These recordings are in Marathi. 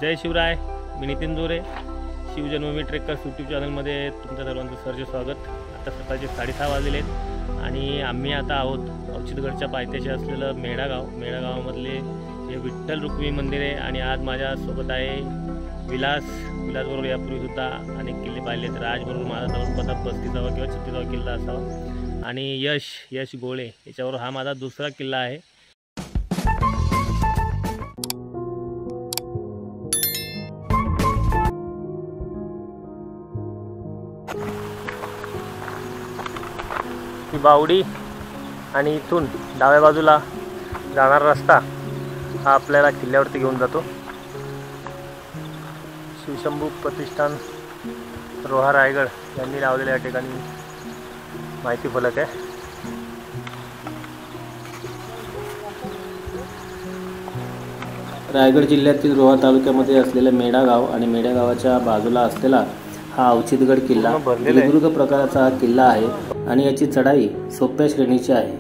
जय शिवराय. मी नितीन जोरे, शिवजन्मभूमी ट्रेकर्स यूट्यूब चॅनलमध्ये तुमच्या सर्वांचं सहर्ष स्वागत. आता सकाळचे 6:30 वाजले आहेत आणि आम्ही आता आहोत अवचितगडच्या पायथ्याशी असलेलं मेढागाव. मेढागावामधले हे विठ्ठल रुक्मिणी मंदिर आहे आणि आज माझ्यासोबत आहे विलासबरोबर यापूर्वीसुद्धा अनेक किल्ले पाहिले. तर आजबरोबर माझा जवळपास 35वा किंवा 36वा किल्ला असावा. आणि यश गोळे याच्यावर हा माझा दुसरा किल्ला आहे. ही बावडी आणि इथून डाव्या बाजूला जाणारा रस्ता हा आपल्याला किल्ल्यावरती घेऊन जातो. शिवशंभू प्रतिष्ठान रोहा रायगड यांनी लावलेल्या या ठिकाणी माहिती फलक आहे. रायगड जिल्ह्यातील रोहा तालुक्यामध्ये असलेलं मेढागाव आणि मेढागावाच्या बाजूला असलेला हा अवचितगड किल्ला विदुर्ग प्रकाराचा हा किल्ला आहे आणि याची चढाई सोप्या श्रेणीची आहे.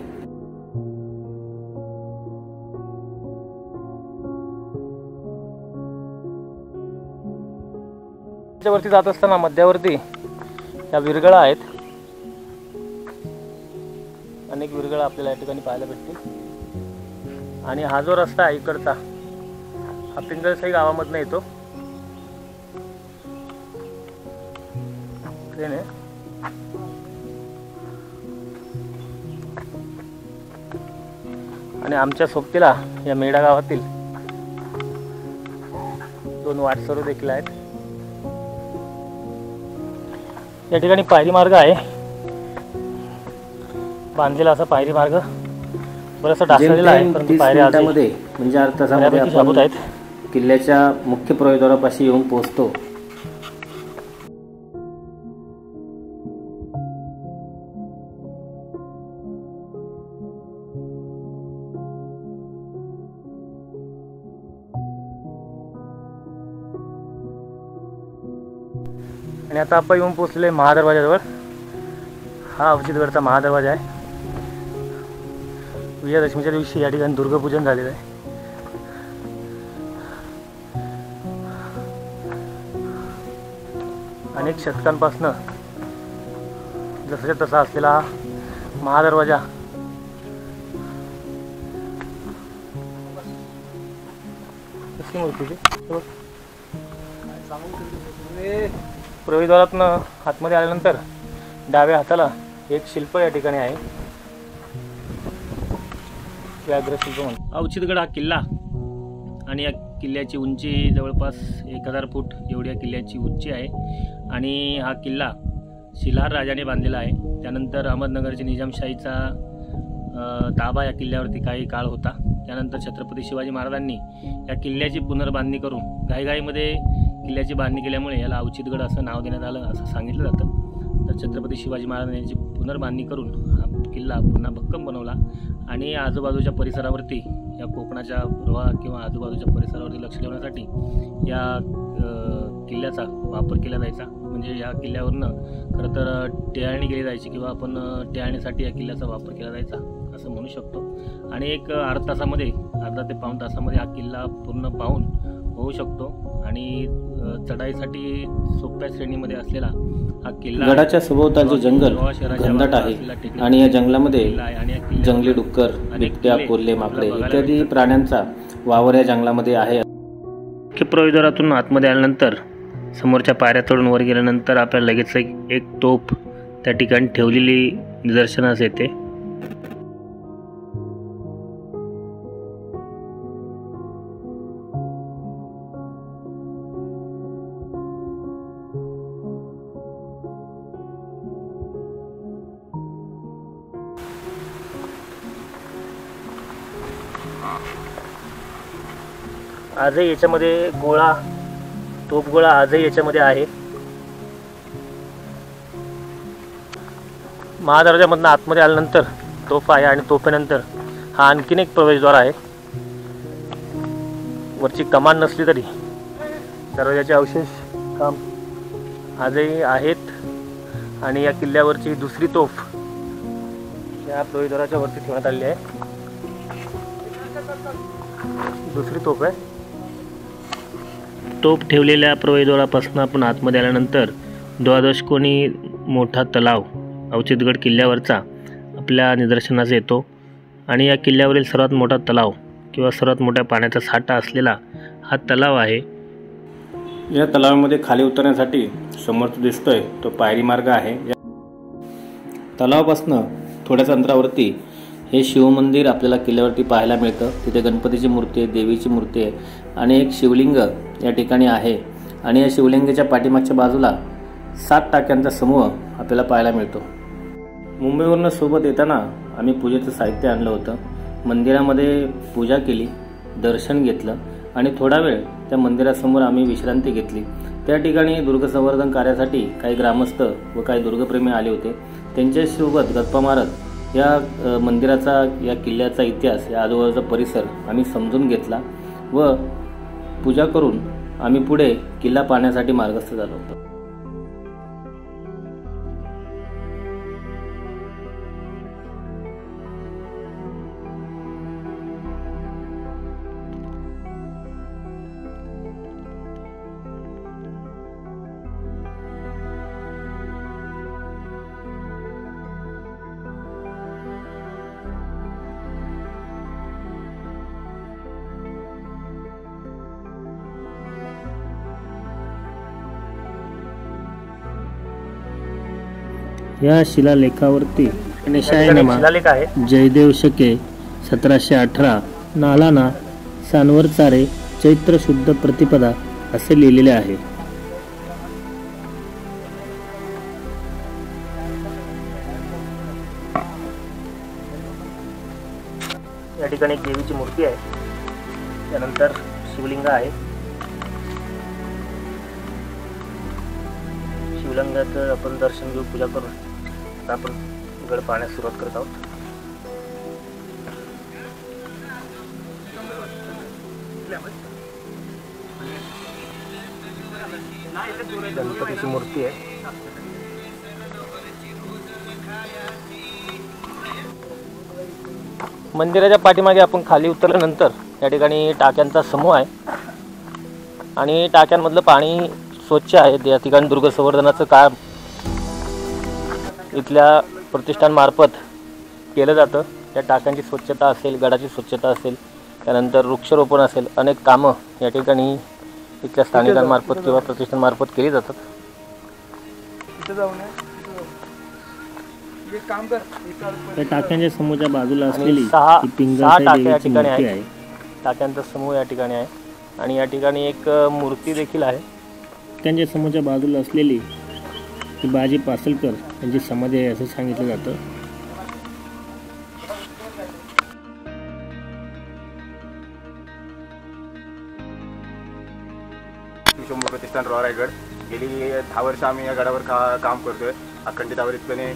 वरती जात असताना मध्यावरती या विरगळा आहेत. अनेक विरगळा आपल्याला या ठिकाणी पाहायला भेटतील. आणि हा जो रस्ता आहे इकडचा हा पिंगळसाई गावामधनं येतो. ट्रेन आहे. आणि आमच्या सोबतीला या मेढा गावातील 2 वाटसरू देखील आहेत. या ठिकाणी पायरी मार्ग आहे, बांधलेला असा पायरी मार्ग बराचसा ढासळलेला आहे, परंतु पायऱ्या म्हणजे अर्धा तासामध्ये आपण आहेत. किल्ल्याच्या मुख्य प्रवेशद्वारापाशी येऊन पोहोचतो. आणि आता आपण येऊन पोहोचले महादरवाजाजवळ. हा अवचितगडचा महादरवाजा आहे. विजयादशमीच्या दिवशी या ठिकाणी दुर्गपूजन झालेलं आहे. अनेक शतकांपासनं जसं तसा असलेला हा महादरवाजा कशी मूर्ती प्रवेशद्वारातनं आतमध्ये आल्यानंतर डाव्या हाताला एक शिल्प या ठिकाणी आहे, व्याघ्रशिल्प म्हणून. अवचितगड हा किल्ला आणि या किल्ल्याची उंची जवळपास 1000 फूट एवढी या किल्ल्याची उंची आहे. आणि हा किल्ला शिलाहार राजाने बांधलेला आहे. त्यानंतर अहमदनगरच्या निजामशाहीचा ताबा या किल्ल्यावरती काही काळ होता. त्यानंतर छत्रपती शिवाजी महाराजांनी या किल्ल्याची पुनर्बांधणी करून घाईघाईमध्ये किल्ल्याची बांधणी केल्यामुळे याला अवचितगड असं नाव देण्यात आलं असं सांगितलं जातं. तर छत्रपती शिवाजी महाराजांनी याची पुनर्बांधणी करून हा किल्ला पुन्हा भक्कम बनवला. आणि आजूबाजूच्या परिसरावरती या कोकणाच्या रोहा किंवा आजूबाजूच्या परिसरावरती लक्ष ठेवण्यासाठी या किल्ल्याचा वापर केला जायचा. म्हणजे या किल्ल्यावरनं खरं तर टेहाळणी केली जायची किंवा आपण टेहाळणीसाठी या किल्ल्याचा वापर केला जायचा असं म्हणू शकतो. आणि एक अर्धा ते पाऊण तासामध्ये हा किल्ला पूर्ण पाहून होऊ शकतो. आणि चढाईसाठी सोप्या श्रेणीमध्ये असलेला हा किल्ला. गडाच्या सभोवतालचे जंगल घनदाट आहे आणि या जंगलामध्ये जंगली डुक्कर, बिबट्या, कोल्हे, माकडे इत्यादी प्राण्यांचा वावर या जंगलामध्ये आहे. मुख्य प्रवेशद्वारातून आतमध्ये आल्यानंतर समोरच्या पायऱ्या चढून वर गेल्यानंतर आपल्याला लगेच एक तोफ त्या ठिकाणी ठेवलेली निदर्शनास येते. आजही याच्यामध्ये तोफगोळा आजही याच्यामध्ये आहे. महादरवाजामधनं आतमध्ये आल्यानंतर तोफ आहे आणि तोफेनंतर हा आणखीन एक प्रवेशद्वार आहे. वरची कमान नसली तरी दरवाजाचे अवशेष काम आजही आहेत. आणि या किल्ल्यावरची दुसरी तोफ या प्रवेशद्वाराच्या वरती ठेवण्यात आलेली आहे. दुसरी तोफ आहे. तोफ ठेवलेल्या प्रवेशद्वारापासून आपण आतमध्ये आल्यानंतर द्वादश कोणी मोठा तलाव अवचितगड किल्ल्यावरचा आपल्या निदर्शनास येतो आणि या किल्ल्यावरील सर्वात मोठा तलाव किंवा सर्वात मोठ्या पाण्याचा साठा असलेला हा तलाव आहे। या तलावामध्ये खाली उतरण्यासाठी समोर दिसतोय तो पायरी मार्ग आहे। तलावापासून थोड्याच अंतरावरती हे शिवमंदिर आपल्याला किल्ल्यावरती पाहायला मिळतं। तिथे गणपतीची मूर्ती आहे, देवीची मूर्ती आहे आणि एक शिवलिंग या ठिकाणी आहे आणि या शिवलिंगाच्या पाठीमागच्या बाजूला 7 टाक्यांचा समूह आपल्याला पाहायला मिळतो। मुंबईवरून सोबत येताना आम्ही पूजेचं साहित्य आणलं होतं। मंदिरामध्ये पूजा केली, दर्शन घेतलं आणि थोडा वेळ त्या मंदिरासमोर आम्ही विश्रांती घेतली। त्या ठिकाणी दुर्ग संवर्धन कार्यासाठी काही ग्रामस्थ व काही दुर्गप्रेमी आले होते। त्यांच्यासोबत गप्पा मारत या मंदिराचा, या किल्ल्याचा इतिहास, या आजूबाजूचा परिसर आम्ही समजून घेतला व पूजा करून आम्ही पुढे किल्ला पाहण्यासाठी मार्गस्थ झालो होतो। या शिलालेखावरती शिलालेख आहे। जयदेव शके 1718 नालाना सानवरचारे चैत्र शुद्ध प्रतिपदा असे लिहिलेले आहे। या ठिकाणी एक देवीची मूर्ती आहे, त्यानंतर शिवलिंग आहे। शिवलिंगाचं आपण दर्शन घेऊ, पूजा करून आपण गड पाहण्यास सुरुवात करत आहोत। गणपतीची मूर्ती आहे। मंदिराच्या पाठीमागे आपण खाली उतरल्यानंतर या ठिकाणी टाक्यांचा समूह आहे आणि टाक्यांमधलं पाणी स्वच्छ आहे। या ठिकाणी दुर्ग संवर्धनाचं काम इथल्या प्रतिष्ठानमार्फत केलं जातं। त्या टाक्यांची स्वच्छता असेल, गडाची स्वच्छता असेल, त्यानंतर वृक्षारोपण असेल, अनेक कामं या ठिकाणी इथल्या स्थानिकांमार्फत किंवा प्रतिष्ठानमार्फत केली जातात। त्या टाक्यांच्या समूहाच्या बाजूला असलेली 6 टाक्या या ठिकाणी आहे। टाक्यांचा समूह या ठिकाणी आहे आणि या ठिकाणी एक मूर्ती देखील आहे। टाक्यांच्या समूहाच्या बाजूला असलेली ही बाजी पासलकर यांची समाधी आहे असं सांगितलं जातं। विश्वंभर प्रतिष्ठान रॉ रायगड गेली 10 वर्ष आम्ही या गडावर काम करतोय। अखंडित आवृत्तीपणे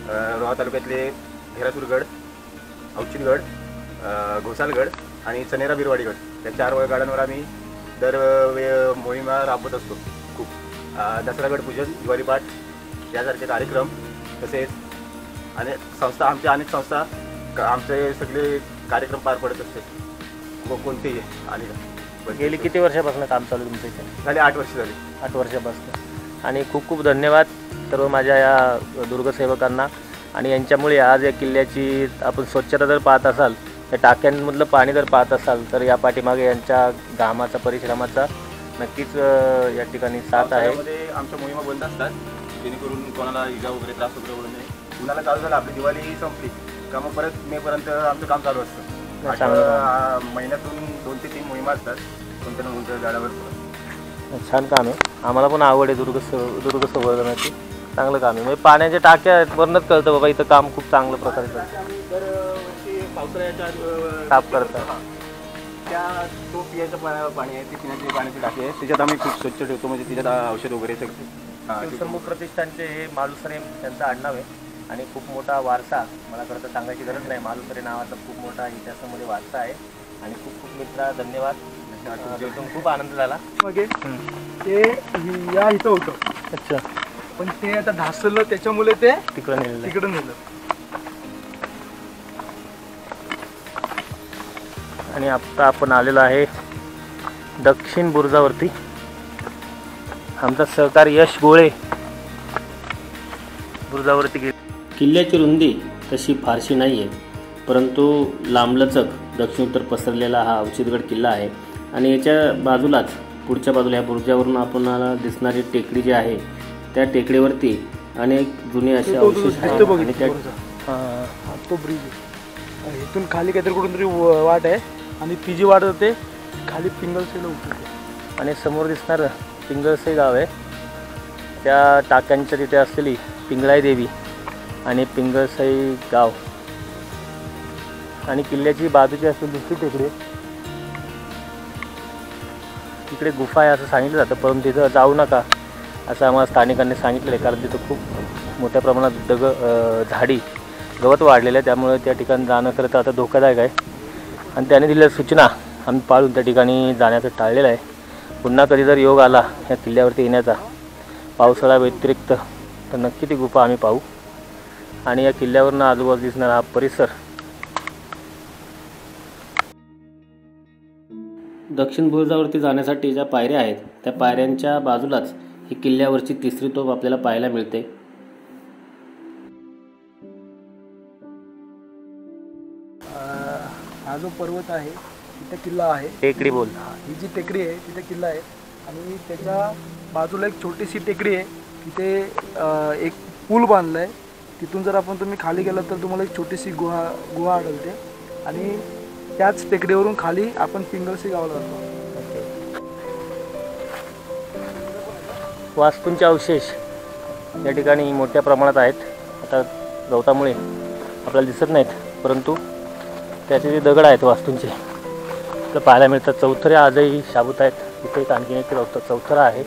रोहा तालुक्यातले घेरासूरगड, अवचितगड, घोसालगड आणि चनेरा बिरवाडीगड या 4 गडांवर आम्ही दर मोहिमा राबवत असतो। खूप दसरा गड पूजन, दिवाळी पाठ यासारखे कार्यक्रम, तसेच अनेक संस्था आमचे सगळे कार्यक्रम पार पडत असते कोणतेही। आणि गेली किती वर्षापासून काम चालू तुमचं इथे? झाले 8 वर्ष झाली। 8 वर्षापासून। आणि खूप खूप धन्यवाद सर्व माझ्या या दुर्गसेवकांना। आणि यांच्यामुळे आज या किल्ल्याची आपण स्वच्छता जर पाहत असाल, या टाक्यांमधलं पाणी जर पाहत असाल, तर या पाठीमागे यांच्या घामाचा, परिश्रमाचा नक्कीच या ठिकाणी साथ आहे। आमच्या मोहिमा बंद असतात जेणेकरून कोणाला इजा वगैरे त्रास वगैरे होऊ नये। उन्हाळा चालू झाला, आपली दिवाळी संपली का मग परत मेपर्यंत आमचं काम चालू असतं। महिन्यातून 2 ते 3 मोहिमा असतात कोणत्या ना कोणत्या गडावर। छान काम आहे, आम्हाला पण आवड आहे दुर्ग संवर्धनाची। चांगलं काम आहे, म्हणजे पाण्याच्या टाक्यावरूनच कळतं बाबा इथं काम खूप चांगलं प्रकारे करतं। तर ते पावसाळ्याच्या साफ करतात तो पिण्याचं पाणी आहे, ती पिण्याची पाण्याची टाकी आहे, त्याच्यात आम्ही खूप स्वच्छ ठेवतो, म्हणजे त्याच्यात औषध वगैरे सगळं। विश्वंभर प्रतिष्ठानचे हे मालुसरे त्यांचं आडनाव आहे आणि खूप मोठा वारसा, मला खरं तर सांगायची गरज नाही, मालुसरे नावाचा खूप मोठा इतिहासामध्ये वारसा आहे। आणि खूप खूप मित्रा धन्यवाद, भेटून खूप आनंद झाला। ते या इथं होतं। अच्छा, पण ते आता ढासळलं, त्याच्यामुळे ते तिकडं नेलं। आणि आता आपण आलेलो आहे दक्षिण बुरुजावरती। आमचा सहकार यश गोळे बुरुजावरती गेले. किल्ल्याची रुंदी तशी फारशी नाही आहे, परंतु लांबलचक दक्षिण उत्तर पसरलेला हा अवचितगड किल्ला आहे. आणि याच्या बाजूलाच पुढच्या बाजूला या बुरुजावरून आपणाला दिसणारी टेकडी जी आहे त्या टेकडीवरती अनेक जुने असे अवशेष आहेत. आणि त्या तो ब्रिज इथून खाली काहीतरी कुठून तरी वाट आहे आणि ती जी वाट जाते खाली पिंगलसेला उतरते. आणि समोर दिसणारं पिंगळसे गाव आहे. त्या टाक्यांच्या तिथे असलेली पिंगळाई देवी आणि पिंगळसई गाव आणि किल्ल्याची बाजूची असलेली दुसरी टेकडी तिकडे गुफा आहे असं सांगितलं जातं, परंतु तिथं जाऊ नका असं आम्हाला स्थानिकांनी सांगितलं आहे. कारण तिथं खूप मोठ्या प्रमाणात झाडी गवत वाढलेलं आहे, त्यामुळे त्या ठिकाणी जाणं खरं तर आता धोकादायक आहे. आणि त्याने दिलेल्या सूचना आम्ही पाळून त्या ठिकाणी जाण्याचं टाळलेलं आहे. पुन्हा कधी जर योग आला या किल्ल्यावरती येण्याचा पावसाळा व्यतिरिक्त तर नक्की ती गुफा आम्ही पाहू. आणि या किल्ल्यावरनं आजूबाजू दिसणारा हा परिसर दक्षिण बुरुजावरती जाण्यासाठी ज्या पायऱ्या आहेत त्या पायऱ्यांच्या बाजूलाच ही किल्ल्यावरची तिसरी तोफ आपल्याला पाहायला मिळते. हा जो पर्वत आहे तिथे किल्ला आहे. टेकडी बोल. ही जी टेकडी आहे तिथे किल्ला आहे आणि त्याच्या बाजूला एक छोटीशी टेकडी आहे. तिथे एक पूल बांधला आहे. तिथून जर तुम्ही खाली गेलात तर तुम्हाला एक छोटीशी गुहा आढळते आणि त्याच टेकडीवरून खाली आपण पिंगळसी गावाला जातो. वास्तूंचे अवशेष या ठिकाणी मोठ्या प्रमाणात आहेत. आता गवतामुळे आपल्याला दिसत नाहीत, परंतु त्याचे जे दगड आहेत वास्तूंचे तर पाहायला मिळतात. चौथरे आजही शाबूत आहेत. इथे एक आणखीन एक चौथरा आहे.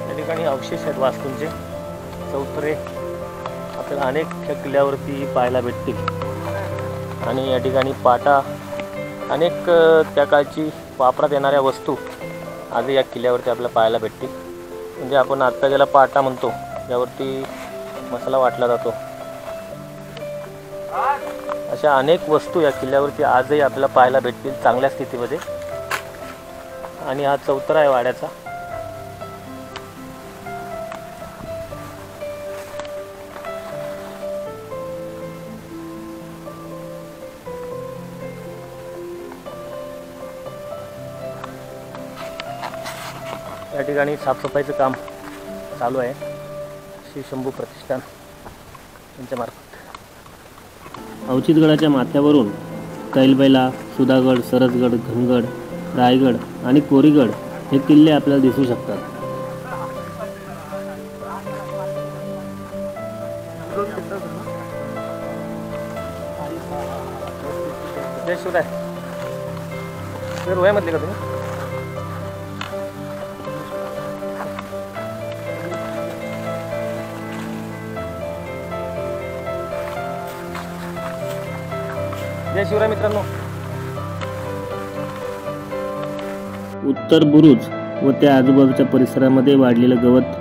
या ठिकाणी अवशेष आहेत वास्तूंचे. चौथरे आपल्याला अनेक ह्या किल्ल्यावरती पाहायला भेटतील. आणि या ठिकाणी पाटा अनेक त्या काळची वापरात येणाऱ्या वस्तू आजही या किल्ल्यावरती आपल्याला पाहायला भेटतील. म्हणजे आपण आत्ता ज्याला पाटा म्हणतो ज्यावरती मसाला वाटला जातो, अशा अनेक वस्तू या किल्ल्यावरती आजही आपल्याला पाहायला भेटतील चांगल्या स्थितीमध्ये. आणि हा चौथरा आहे वाड्याचा. या ठिकाणी साफसफाईचं काम चालू आहे श्री शंभू प्रतिष्ठान यांच्यामार्फत. अवचितगडाच्या माथ्यावरून कैलबैला, सुधागड, सरसगड, घनगड, रायगड आणि कोरीगड हे किल्ले आपल्याला दिसू शकतात. जय शिवराय. रोह्यामधले का तुम्ही? जय शिवराय मित्रांनो. उत्तर बुरुज व त्या आजूबाजूच्या परिसरामध्ये वाढलेलं गवत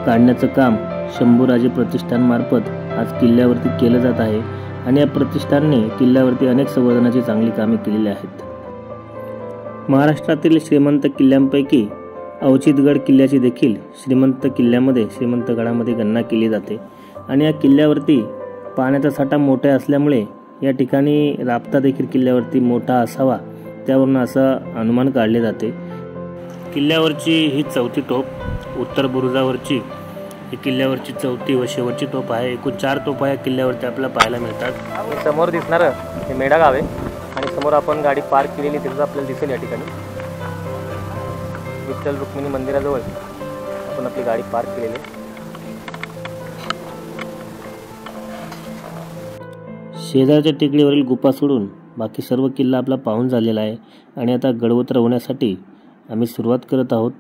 काढण्याचं काम शंभूराजे प्रतिष्ठानमार्फत आज किल्ल्यावरती केलं जात आहे. आणि या प्रतिष्ठानने किल्ल्यावरती अनेक संवर्धनाची चांगली कामे केलेली आहेत. महाराष्ट्रातील श्रीमंत किल्ल्यांपैकी अवचितगड किल्ल्याची देखील श्रीमंत गडामध्ये गणना केली जाते. आणि या किल्ल्यावरती पाण्याचा साठा मोठा असल्यामुळे या ठिकाणी राबता देखील किल्ल्यावरती मोठा असावा, त्यावरून असं अनुमान काढले जाते. किल्ल्यावरची ही चौथी तोफ, उत्तर बुरुजावरची ही किल्ल्यावरची चौथी व शेवटची तोफ आहे. एकूण 4 तोफा या किल्ल्यावरती आपल्याला पाहायला मिळतात. समोर दिसणारं हे मेढा गाव आहे आणि समोर आपण गाडी पार्क केलेली तिथं आपल्याला दिसेल. या ठिकाणी विठ्ठल रुक्मिणी मंदिराजवळ आपण आपली गाडी पार्क केलेली आहे. शेजारच्या टेकडीवरील गुफा सोडून बाकी सर्व किल्ला आपला पाहून झालेला आहे. आणि आता गड उतरवण्यासाठी आम्ही सुरुवात करत आहोत.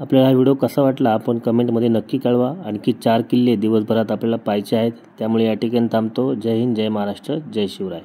आपल्याला हा व्हिडिओ कसा वाटला आपण कमेंटमध्ये नक्की कळवा. आणखी 4 किल्ले दिवसभरात आपल्याला पाहायचे आहेत, त्यामुळे या ठिकाणी थांबतो. जय हिंद, जय महाराष्ट्र, जय शिवराय.